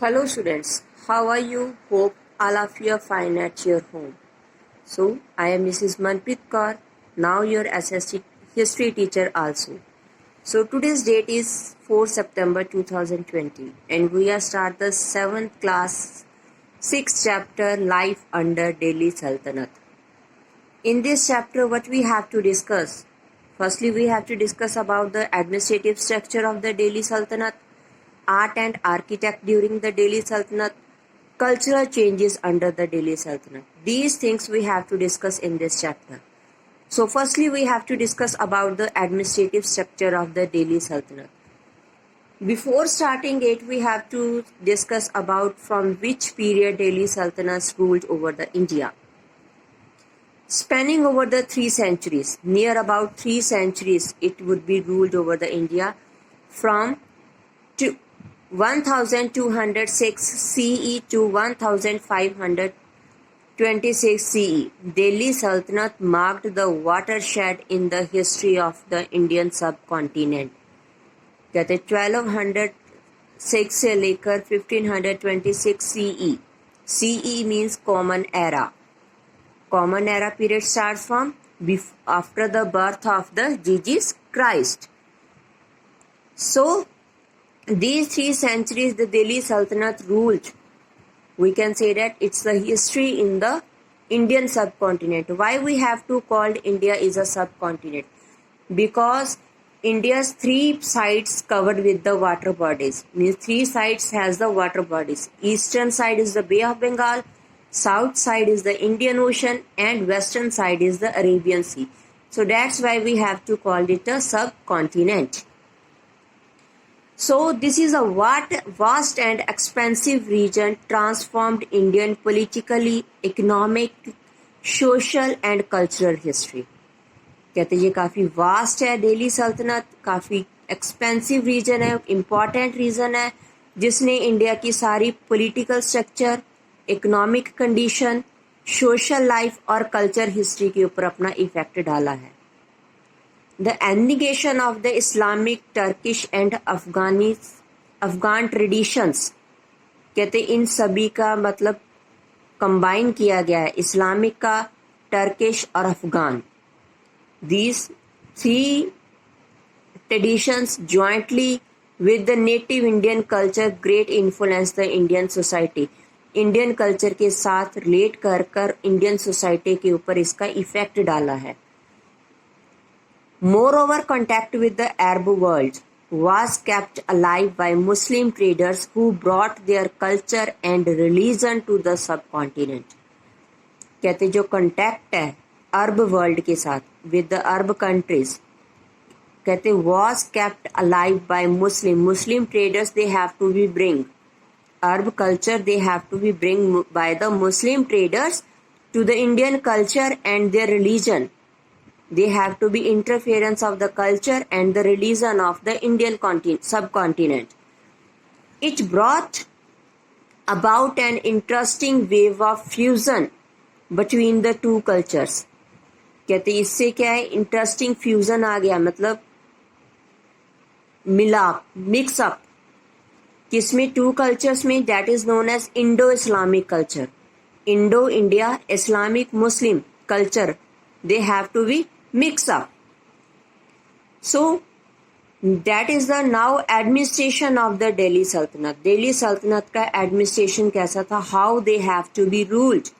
Hello students, how are you? Hope all of you are fine at your home. So, I am Mrs. Manpreet Kaur, now your assistant history teacher also. So, today's date is 4 September 2020 and we are start the 7th class 6th chapter Life under Delhi Sultanate. In this chapter what we have to discuss? Firstly, we have to discuss about the administrative structure of the Delhi Sultanate, art and architect during the Delhi Sultanate, cultural changes under the Delhi Sultanate. These things we have to discuss in this chapter. So firstly we have to discuss about the administrative structure of the Delhi Sultanate. Before starting it, we have to discuss about from which period Delhi Sultanates ruled over the India. Spanning over the 3 centuries, near about 3 centuries, it would be ruled over the India from 1206 CE to 1526 CE. Delhi Sultanate marked the watershed in the history of the Indian subcontinent. कहते 1206 से लेकर 1526 CE. CE means common era. Common era period starts from after the birth of the Jesus Christ. So, these 3 centuries the Delhi Sultanate ruled. We can say that it's the history in the Indian subcontinent. Why we have to call India is a subcontinent? Because India's 3 sides covered with the water bodies. Means 3 sides has the water bodies. Eastern side is the Bay of Bengal, south side is the Indian Ocean, and western side is the Arabian Sea. So that's why we have to call it a subcontinent. So this is a vast and expansive region transformed Indian politically, economic, social and cultural history. कहते ये काफ़ी vast है दिल्ली सल्तनत, काफ़ी expensive reason है, important reason है जिसने India की सारी political structure, economic condition, social life और कल्चर हिस्ट्री के ऊपर अपना इफेक्ट डाला है. The annihilation of the Islamic, Turkish and Afghan traditions, कहते इन सभी का मतलब कंबाइन किया गया है, इस्लामिक का, टर्किश और Afghan. These 3 traditions jointly with the native Indian culture great influence the Indian society. Indian culture के साथ रिलेट कर कर इंडियन सोसाइटी के ऊपर इसका इफेक्ट डाला है. Moreover, contact with the Arab world was kept alive by Muslim traders who brought their culture and religion to the subcontinent. कहते जो contact है अरब वर्ल्ड के साथ with the Arab countries, कहते was kept alive by Muslim traders. They have to be bring Arab culture. They have to be bring by the Muslim traders to the Indian culture and their religion. They have to be interference of the culture and the religion of the Indian subcontinent. It brought about an interesting wave of fusion between the 2 cultures. कहते इससे क्या है, interesting fusion आ गया, मतलब मिलाप, mix up किसमें, 2 cultures में, that is known as Indo Islamic culture. Indo India Islamic Muslim culture, they have to be mixed up. So that is the now administration of the Delhi Sultanate. Delhi Sultanate का administration कैसा था, how they have to be ruled.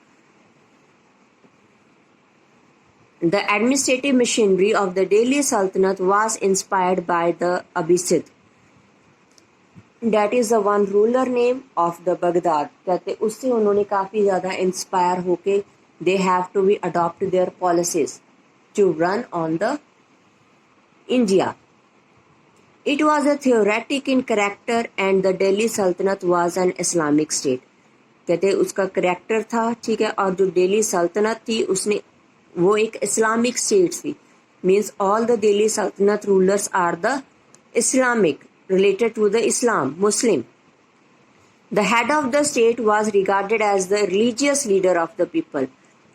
The administrative machinery of the Delhi Sultanate was inspired by the Abbasid. That is the one ruler name of the Baghdad. कहते उससे उन्होंने काफ़ी ज़्यादा inspire होके they have to be adopt their policies to run on the India. It was a theoretic in character and the Delhi Sultanate was an Islamic state. कहते उसका character था, ठीक है, और जो दिल्ली सल्तनत थी उसने वो एक इस्लामिक स्टेट थी. Means all the Delhi Sultanate rulers are the Islamic, related to the Islam, Muslim. The head of the state was regarded as the religious leader of the people.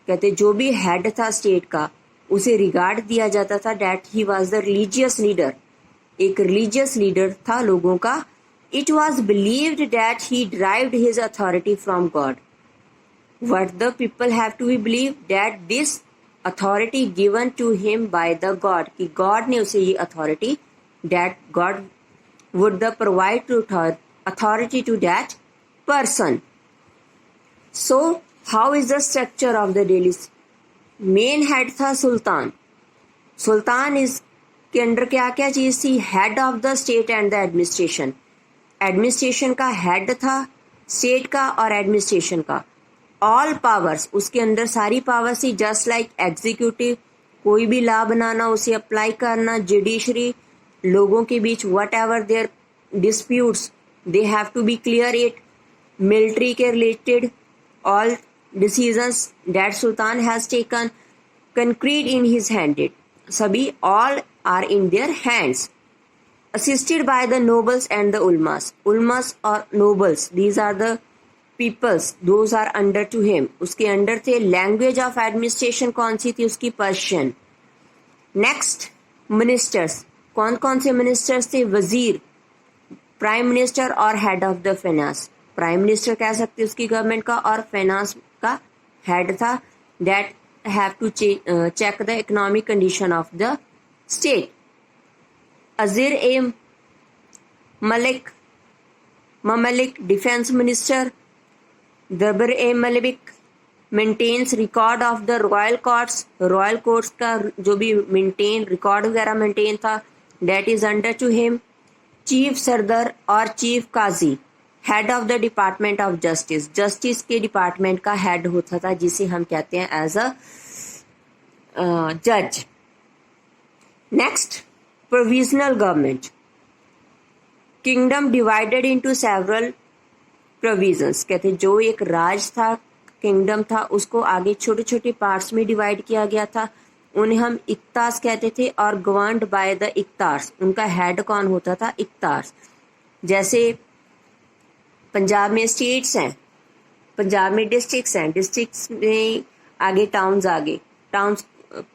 कहते जो भी हेड था स्टेट का उसे regard दिया जाता था that he was the religious leader, एक रिलीजियस लीडर था लोगों का It was believed that he derived his authority from God. What the people have to be believed that this authority given to him by the God, कि God ने उसे ये authority, that God would the provide to authority to that person. So how is the structure of the Delhi? Main head था सुल्तान. सुल्तान इस के under क्या क्या चीज थी? Head of the state and the administration. Administration का हेड था, state का और एडमिनिस्ट्रेशन का. ऑल पावर्स, उसके अंदर सारी पावर्स थी. जस्ट लाइक एग्जीक्यूटिव, कोई भी लॉ बनाना, उसे अप्लाई करना. जुडिशरी, लोगों के बीच whatever there disputes they have to be clear it. Military के related all decisions that Sultan has taken, concrete in his hand. Sabhi all are in their hands. Assisted by the nobles and the ulmas. Ulmas or nobles, these are the peoples, those are under to him. उसके under थे. Language of administration कौन सी थी उसकी? Persian. Next, ministers. कौन कौन से ministers थे? वजीर, प्राइम मिनिस्टर और head of the finance. Prime minister कह सकते उसकी गवर्नमेंट का, और फाइनेंस का हेड था. That have to check the economic condition of the state. अजीर ए मलिक, ममलिक, डिफेंस मिनिस्टर. दबर ए मलिक maintains record of the royal courts. Royal courts का जो भी मेंटेन, रिकॉर्ड वगैरह मेंटेन था, that is under to him. Chief सरदर और चीफ काजी, head of the department of justice. Justice के डिपार्टमेंट का हेड होता था, जिसे हम कहते हैं एज अ जज. Next, provisional government. Kingdom divided into several provisions. कहते जो एक राज था, किंगडम था, उसको आगे छोटे छोटे पार्ट्स में डिवाइड किया गया था. उन्हें हम इक्तास कहते थे, और गवर्नड बाय द इक्तार्स. उनका हेड कौन होता था? इक्तार्स. जैसे पंजाब में स्टेट्स हैं, पंजाब में डिस्ट्रिक्ट्स हैं, डिस्ट्रिक्ट्स में आगे टाउन्स, आगे टाउन्स,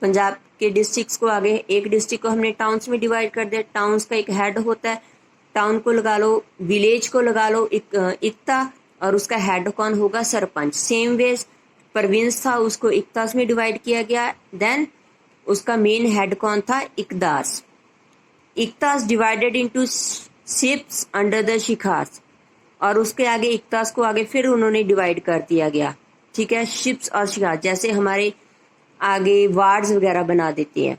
पंजाब के डिस्ट्रिक्ट्स को आगे, एक डिस्ट्रिक्ट को हमने टाउन्स में डिवाइड कर दिया. टाउन्स का एक हेड होता है. टाउन को लगा लो, विलेज को लगा लो इक्ता, और उसका हेड कौन होगा? सरपंच. सेम वेज प्रोविंस था, उसको इक्तास में डिवाइड किया गया. देन उसका मेन हेड कौन था? इकदास. इक्तास डिवाइडेड इनटू शिप्स अंडर द शिखास, और उसके आगे इक्तास को आगे फिर उन्होंने डिवाइड कर दिया गया. ठीक है, शिप्स और शिखास, जैसे हमारे आगे वार्ड्स वगैरह बना देती है.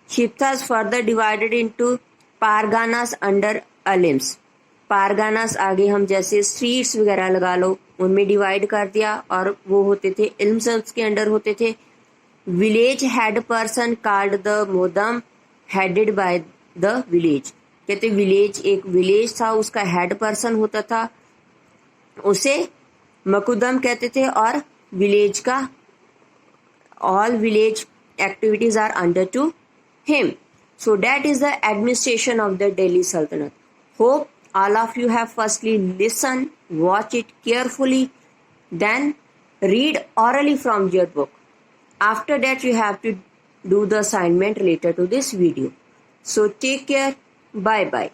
शिप्तास फर्दर डिवाइडेड इनटू पारगानास अंडर अलिम्स. पारगानास आगे हम जैसे स्ट्रीट्स वगैरह लगा लो, उनमें डिवाइड कर दिया, और वो होते थे इल्म्स के अंडर होते थे. Village head person called the मोदम, हेडेड बाय द विलेज. कहते विलेज, एक विलेज था, उसका हेड पर्सन होता था, उसे मकुदम कहते थे. और विलेज का all village activities are under to him. So that is the administration of the Delhi Sultanate. Hope all of you have firstly listened, watch it carefully, then read orally from your book. After that you have to do the assignment related to this video. So take care. Bye bye.